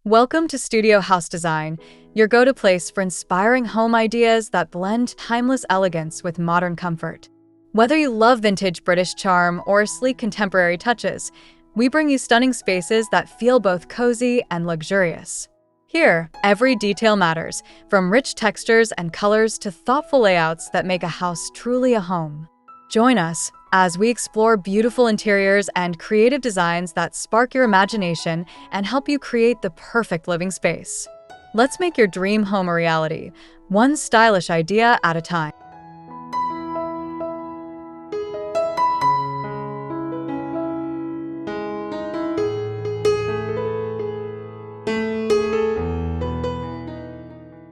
Welcome to Studio House Design, your go-to place for inspiring home ideas that blend timeless elegance with modern comfort. Whether you love vintage British charm or sleek contemporary touches, we bring you stunning spaces that feel both cozy and luxurious. Here, every detail matters, from rich textures and colors to thoughtful layouts that make a house truly a home. Join us as we explore beautiful interiors and creative designs that spark your imagination and help you create the perfect living space. Let's make your dream home a reality, one stylish idea at a time.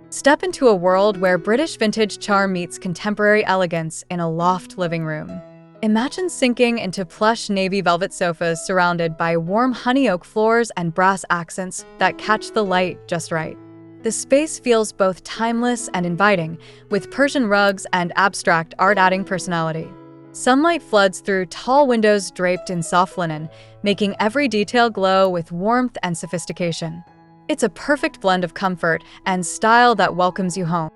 Step into a world where British vintage charm meets contemporary elegance in a loft living room. Imagine sinking into plush navy velvet sofas surrounded by warm honey oak floors and brass accents that catch the light just right. The space feels both timeless and inviting, with Persian rugs and abstract art adding personality. Sunlight floods through tall windows draped in soft linen, making every detail glow with warmth and sophistication. It's a perfect blend of comfort and style that welcomes you home.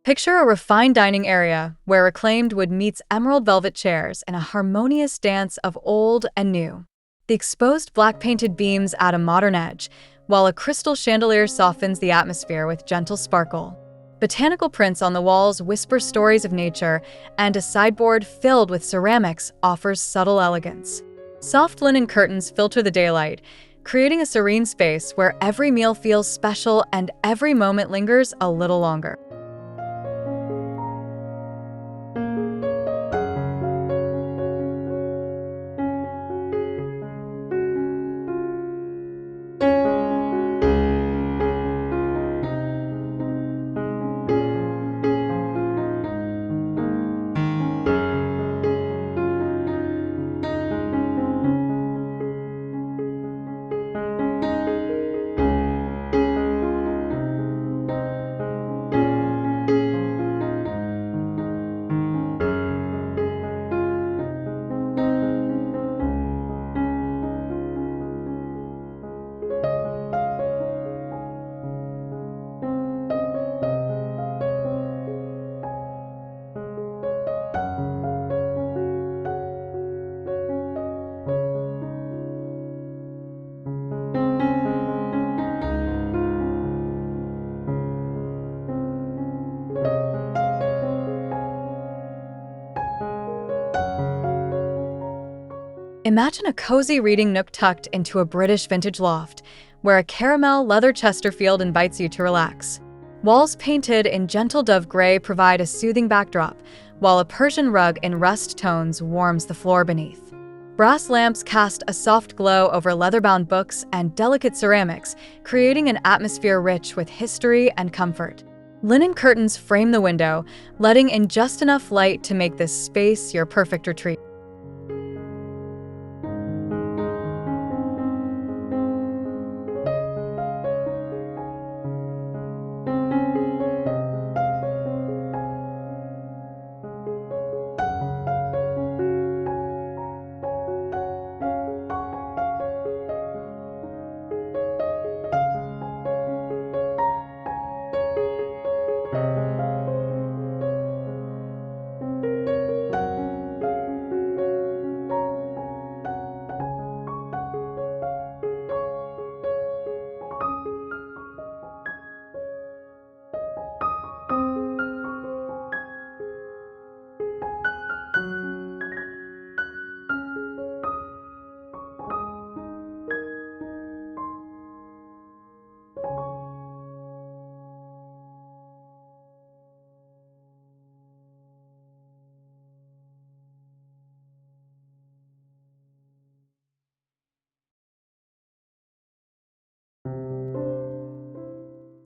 Picture a refined dining area where reclaimed wood meets emerald velvet chairs in a harmonious dance of old and new. The exposed black painted beams add a modern edge, while a crystal chandelier softens the atmosphere with gentle sparkle. Botanical prints on the walls whisper stories of nature, and a sideboard filled with ceramics offers subtle elegance. Soft linen curtains filter the daylight, creating a serene space where every meal feels special and every moment lingers a little longer. Imagine a cozy reading nook tucked into a British vintage loft, where a caramel leather Chesterfield invites you to relax. Walls painted in gentle dove gray provide a soothing backdrop, while a Persian rug in rust tones warms the floor beneath. Brass lamps cast a soft glow over leather-bound books and delicate ceramics, creating an atmosphere rich with history and comfort. Linen curtains frame the window, letting in just enough light to make this space your perfect retreat.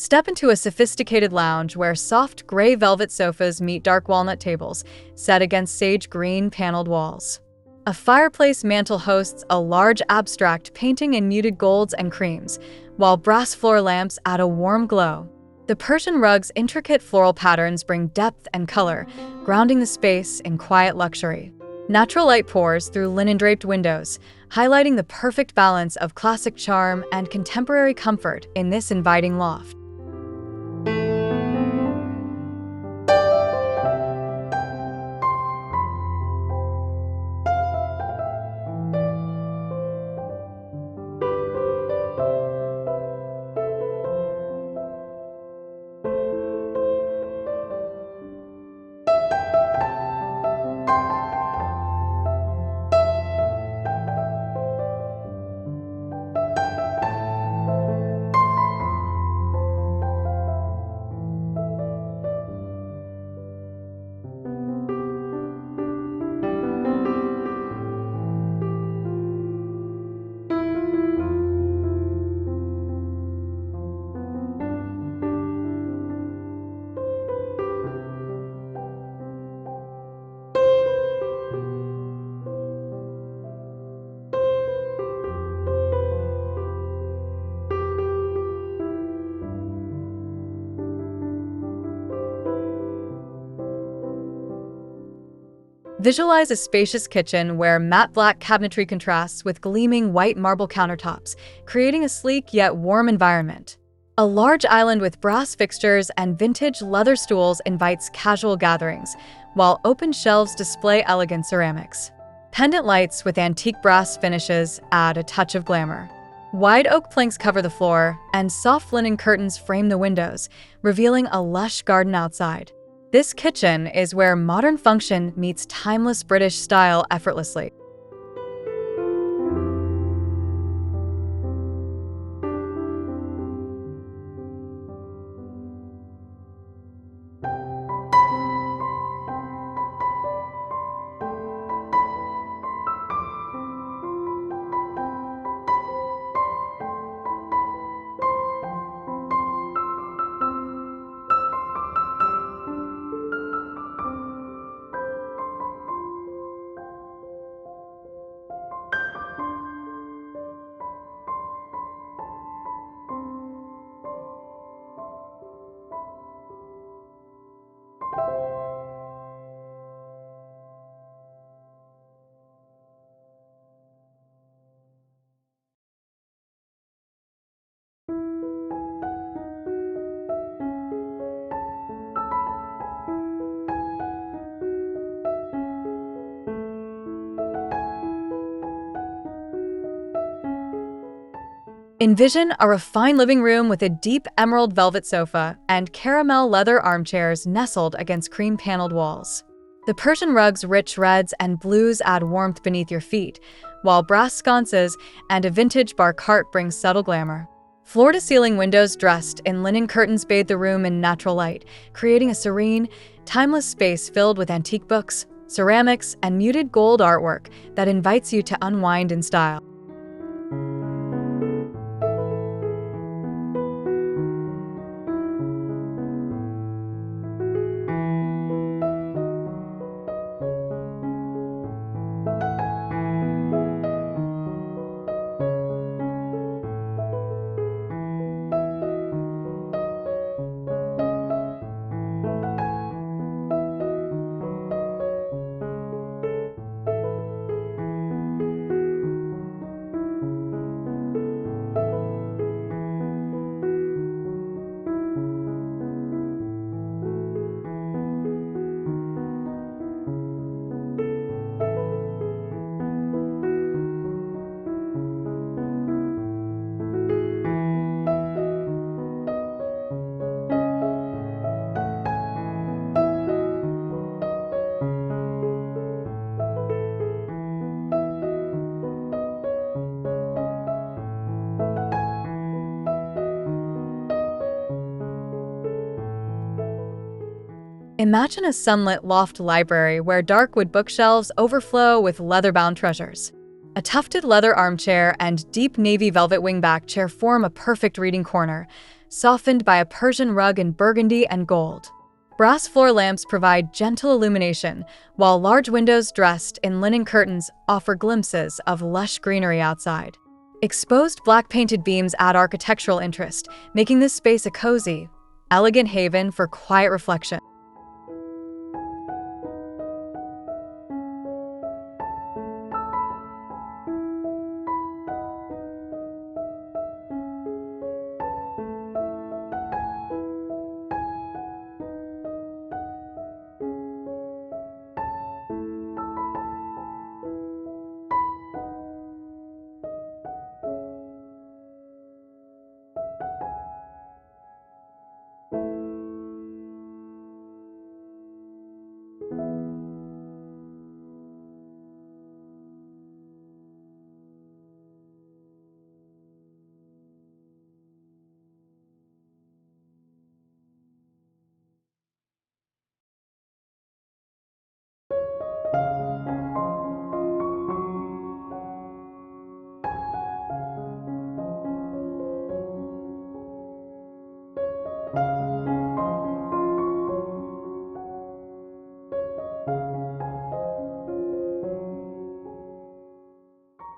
Step into a sophisticated lounge where soft gray velvet sofas meet dark walnut tables, set against sage green paneled walls. A fireplace mantel hosts a large abstract painting in muted golds and creams, while brass floor lamps add a warm glow. The Persian rug's intricate floral patterns bring depth and color, grounding the space in quiet luxury. Natural light pours through linen-draped windows, highlighting the perfect balance of classic charm and contemporary comfort in this inviting loft. Visualize a spacious kitchen where matte black cabinetry contrasts with gleaming white marble countertops, creating a sleek yet warm environment. A large island with brass fixtures and vintage leather stools invites casual gatherings, while open shelves display elegant ceramics. Pendant lights with antique brass finishes add a touch of glamour. Wide oak planks cover the floor, and soft linen curtains frame the windows, revealing a lush garden outside. This kitchen is where modern function meets timeless British style effortlessly. Envision a refined living room with a deep emerald velvet sofa and caramel leather armchairs nestled against cream-paneled walls. The Persian rug's rich reds and blues add warmth beneath your feet, while brass sconces and a vintage bar cart bring subtle glamour. Floor-to-ceiling windows dressed in linen curtains bathe the room in natural light, creating a serene, timeless space filled with antique books, ceramics, and muted gold artwork that invites you to unwind in style. Imagine a sunlit loft library where dark wood bookshelves overflow with leather-bound treasures. A tufted leather armchair and deep navy velvet wingback chair form a perfect reading corner, softened by a Persian rug in burgundy and gold. Brass floor lamps provide gentle illumination, while large windows dressed in linen curtains offer glimpses of lush greenery outside. Exposed black painted beams add architectural interest, making this space a cozy, elegant haven for quiet reflection.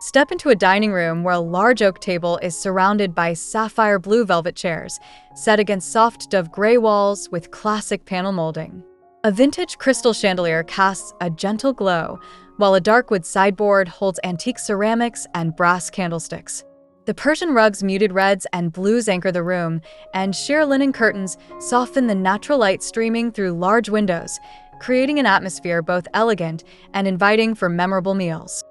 Step into a dining room where a large oak table is surrounded by sapphire blue velvet chairs, set against soft dove gray walls with classic panel molding. A vintage crystal chandelier casts a gentle glow, while a dark wood sideboard holds antique ceramics and brass candlesticks. The Persian rug's muted reds and blues anchor the room, and sheer linen curtains soften the natural light streaming through large windows, creating an atmosphere both elegant and inviting for memorable meals.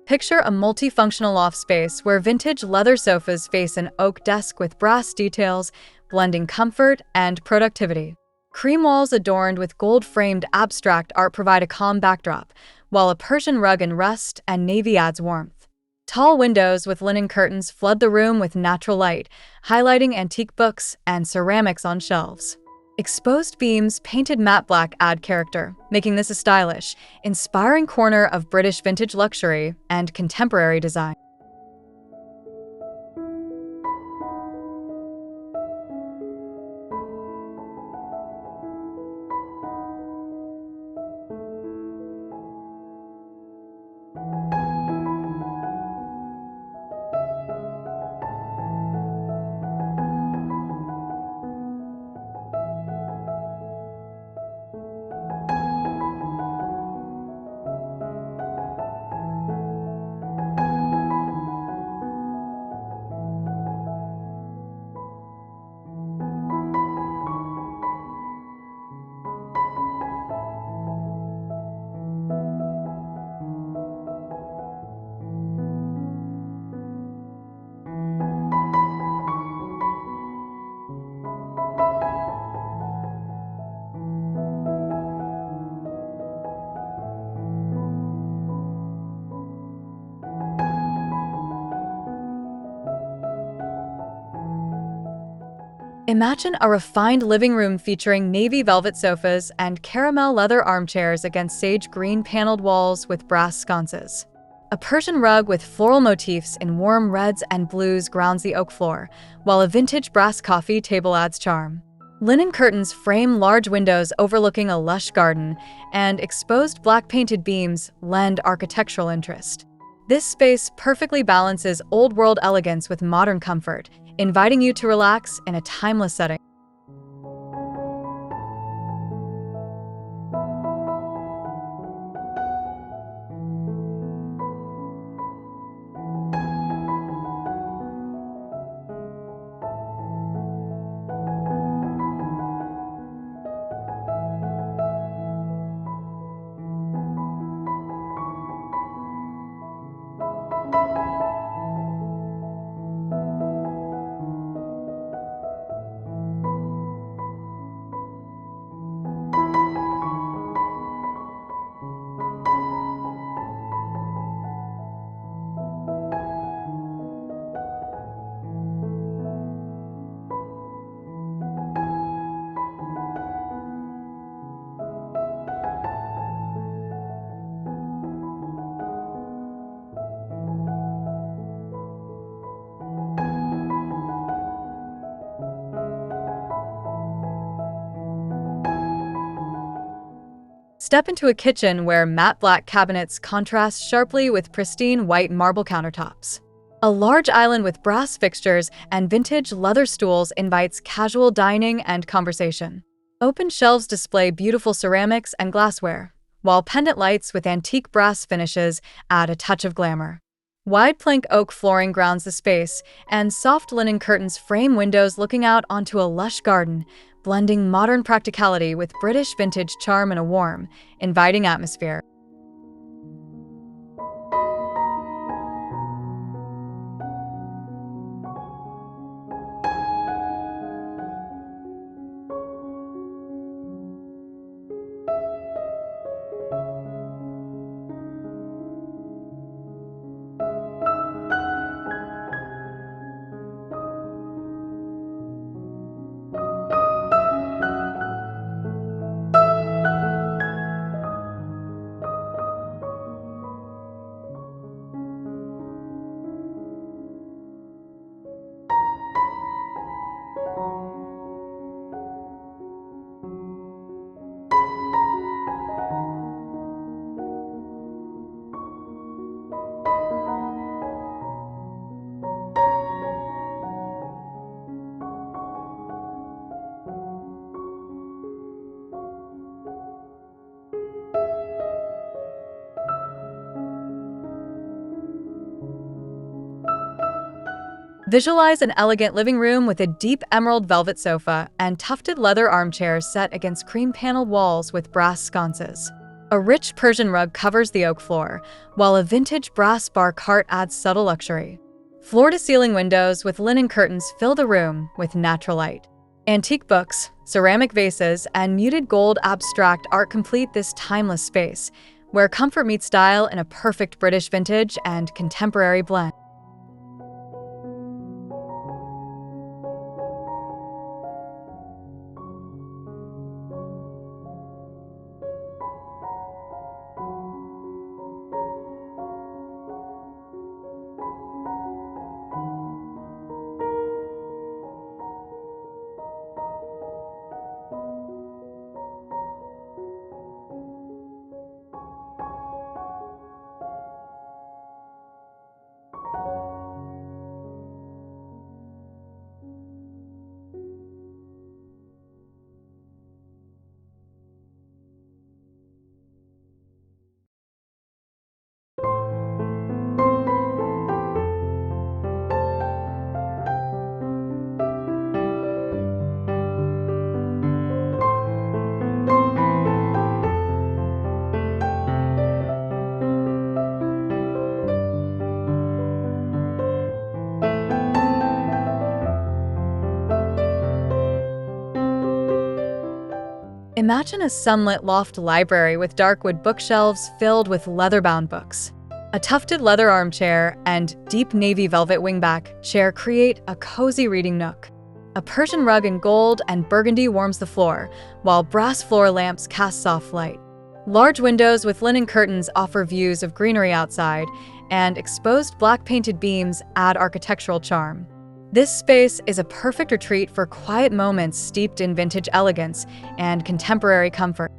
Picture a multifunctional loft space where vintage leather sofas face an oak desk with brass details, blending comfort and productivity. Cream walls adorned with gold-framed abstract art provide a calm backdrop, while a Persian rug in rust and navy adds warmth. Tall windows with linen curtains flood the room with natural light, highlighting antique books and ceramics on shelves. Exposed beams painted matte black add character, making this a stylish, inspiring corner of British vintage luxury and contemporary design. Imagine a refined living room featuring navy velvet sofas and caramel leather armchairs against sage green paneled walls with brass sconces. A Persian rug with floral motifs in warm reds and blues grounds the oak floor, while a vintage brass coffee table adds charm. Linen curtains frame large windows overlooking a lush garden, and exposed black painted beams lend architectural interest. This space perfectly balances old-world elegance with modern comfort, inviting you to relax in a timeless setting. Step into a kitchen where matte black cabinets contrast sharply with pristine white marble countertops. A large island with brass fixtures and vintage leather stools invites casual dining and conversation. Open shelves display beautiful ceramics and glassware, while pendant lights with antique brass finishes add a touch of glamour. Wide plank oak flooring grounds the space, and soft linen curtains frame windows looking out onto a lush garden, blending modern practicality with British vintage charm in a warm, inviting atmosphere. Visualize an elegant living room with a deep emerald velvet sofa and tufted leather armchairs set against cream-paneled walls with brass sconces. A rich Persian rug covers the oak floor, while a vintage brass bar cart adds subtle luxury. Floor-to-ceiling windows with linen curtains fill the room with natural light. Antique books, ceramic vases, and muted gold abstract art complete this timeless space, where comfort meets style in a perfect British vintage and contemporary blend. Imagine a sunlit loft library with dark wood bookshelves filled with leather-bound books. A tufted leather armchair and deep navy velvet wingback chair create a cozy reading nook. A Persian rug in gold and burgundy warms the floor, while brass floor lamps cast soft light. Large windows with linen curtains offer views of greenery outside, and exposed black painted beams add architectural charm. This space is a perfect retreat for quiet moments steeped in vintage elegance and contemporary comfort.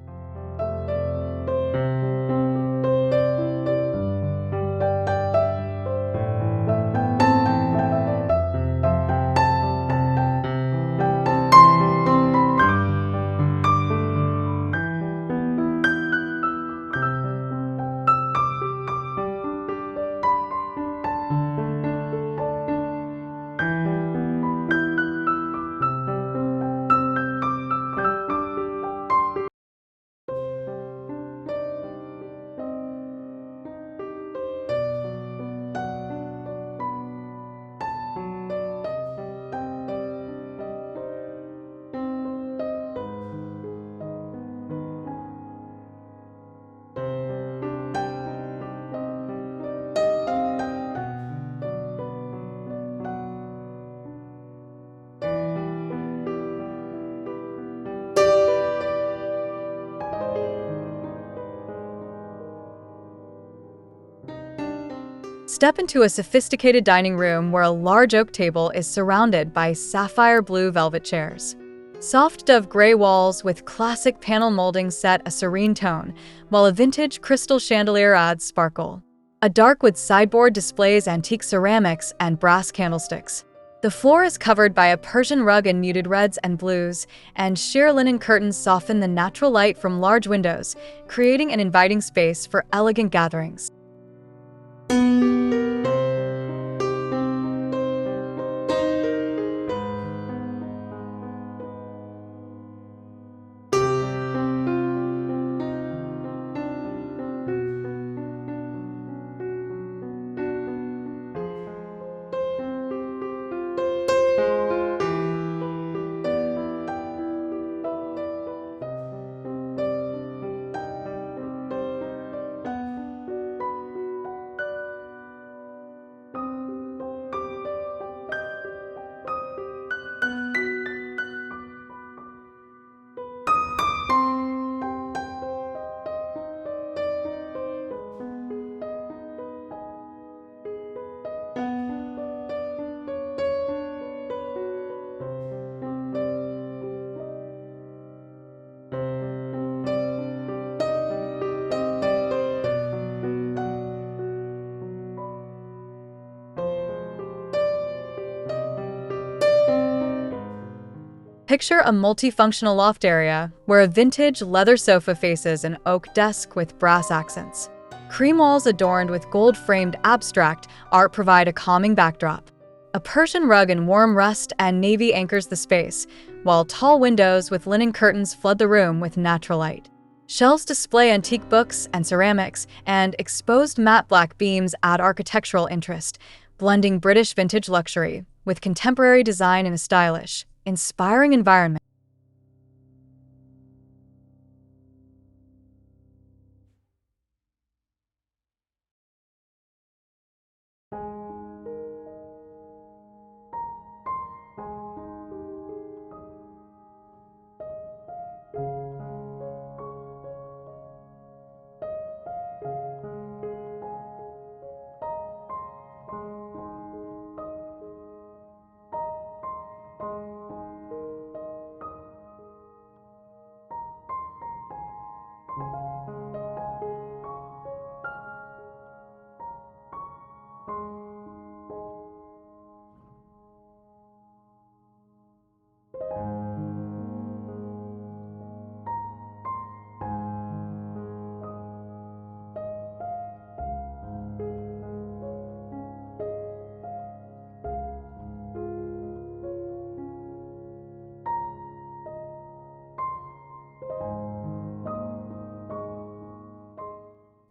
Step into a sophisticated dining room where a large oak table is surrounded by sapphire blue velvet chairs. Soft dove gray walls with classic panel moldings set a serene tone, while a vintage crystal chandelier adds sparkle. A dark wood sideboard displays antique ceramics and brass candlesticks. The floor is covered by a Persian rug in muted reds and blues, and sheer linen curtains soften the natural light from large windows, creating an inviting space for elegant gatherings. Picture a multifunctional loft area where a vintage leather sofa faces an oak desk with brass accents. Cream walls adorned with gold-framed abstract art provide a calming backdrop. A Persian rug in warm rust and navy anchors the space, while tall windows with linen curtains flood the room with natural light. Shelves display antique books and ceramics, and exposed matte black beams add architectural interest, blending British vintage luxury with contemporary design in a stylish, inspiring environment.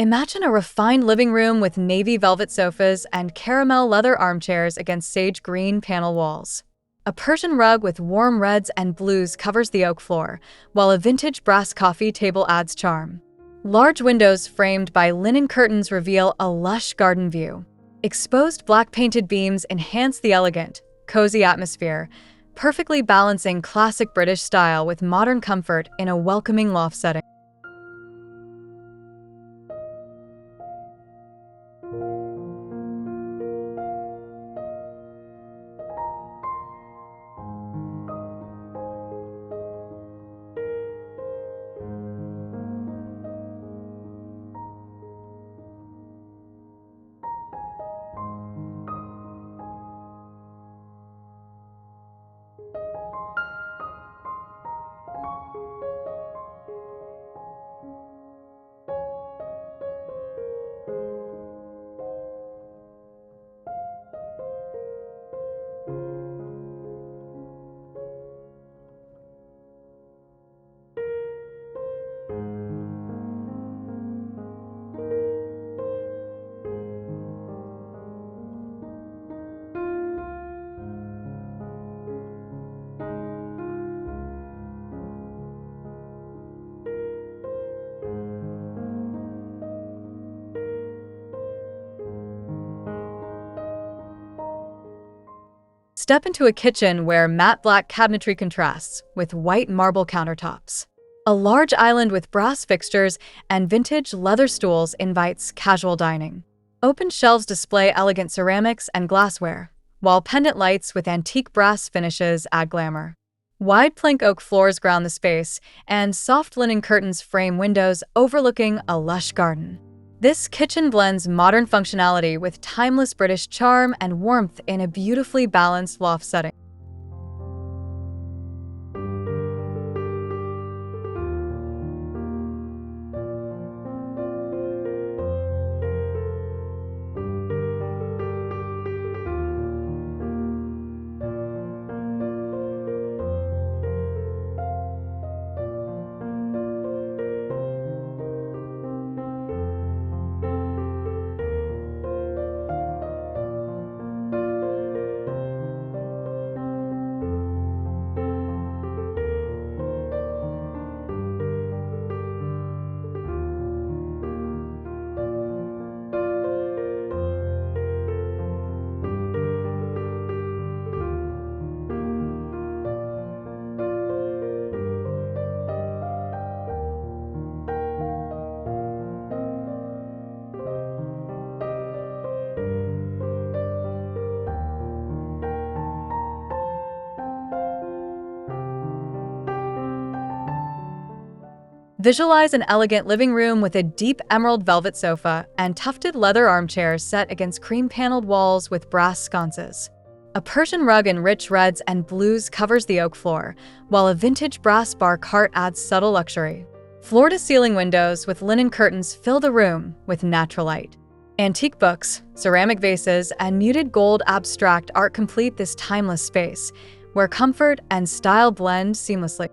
Imagine a refined living room with navy velvet sofas and caramel leather armchairs against sage green panel walls. A Persian rug with warm reds and blues covers the oak floor, while a vintage brass coffee table adds charm. Large windows framed by linen curtains reveal a lush garden view. Exposed black painted beams enhance the elegant, cozy atmosphere, perfectly balancing classic British style with modern comfort in a welcoming loft setting. Step into a kitchen where matte black cabinetry contrasts with white marble countertops. A large island with brass fixtures and vintage leather stools invites casual dining. Open shelves display elegant ceramics and glassware, while pendant lights with antique brass finishes add glamour. Wide plank oak floors ground the space, and soft linen curtains frame windows overlooking a lush garden. This kitchen blends modern functionality with timeless British charm and warmth in a beautifully balanced loft setting. Visualize an elegant living room with a deep emerald velvet sofa and tufted leather armchairs set against cream-paneled walls with brass sconces. A Persian rug in rich reds and blues covers the oak floor, while a vintage brass bar cart adds subtle luxury. Floor-to-ceiling windows with linen curtains fill the room with natural light. Antique books, ceramic vases, and muted gold abstract art complete this timeless space, where comfort and style blend seamlessly.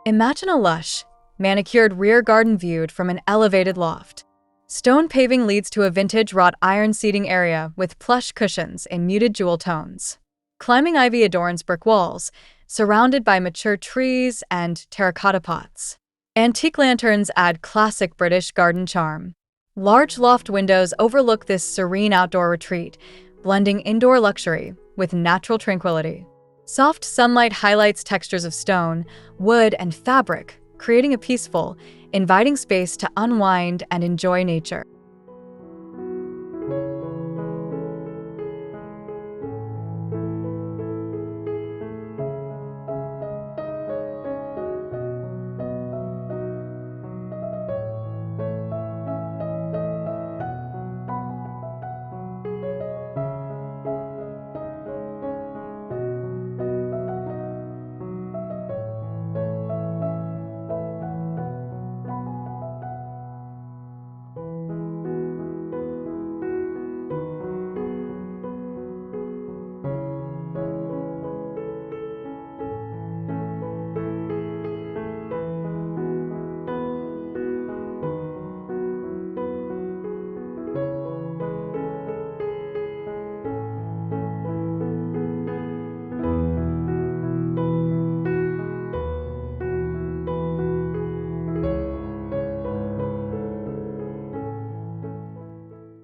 Imagine a lush, manicured rear garden viewed from an elevated loft. Stone paving leads to a vintage wrought iron seating area with plush cushions in muted jewel tones. Climbing ivy adorns brick walls, surrounded by mature trees and terracotta pots. Antique lanterns add classic British garden charm. Large loft windows overlook this serene outdoor retreat, blending indoor luxury with natural tranquility. Soft sunlight highlights textures of stone, wood, and fabric, creating a peaceful, inviting space to unwind and enjoy nature.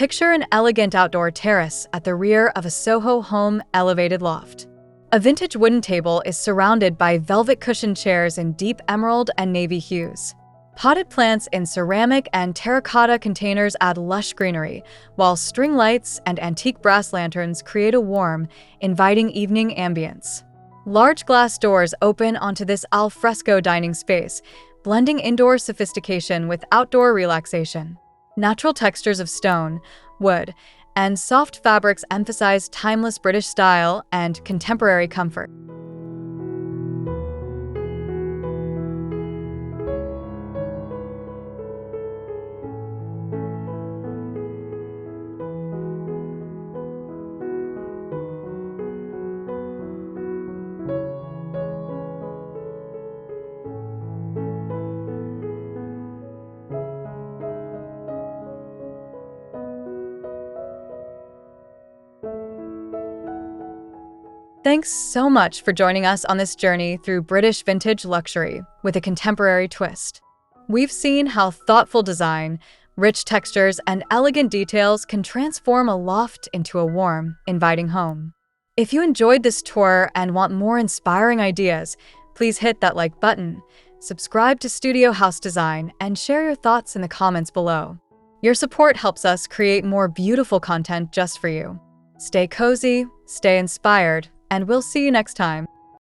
Picture an elegant outdoor terrace at the rear of a Soho home elevated loft. A vintage wooden table is surrounded by velvet cushioned chairs in deep emerald and navy hues. Potted plants in ceramic and terracotta containers add lush greenery, while string lights and antique brass lanterns create a warm, inviting evening ambience. Large glass doors open onto this al fresco dining space, blending indoor sophistication with outdoor relaxation. Natural textures of stone, wood, and soft fabrics emphasize timeless British style and contemporary comfort. Thanks so much for joining us on this journey through British vintage luxury with a contemporary twist. We've seen how thoughtful design, rich textures, and elegant details can transform a loft into a warm, inviting home. If you enjoyed this tour and want more inspiring ideas, please hit that like button, subscribe to Studio House Design, and share your thoughts in the comments below. Your support helps us create more beautiful content just for you. Stay cozy, stay inspired, and we'll see you next time.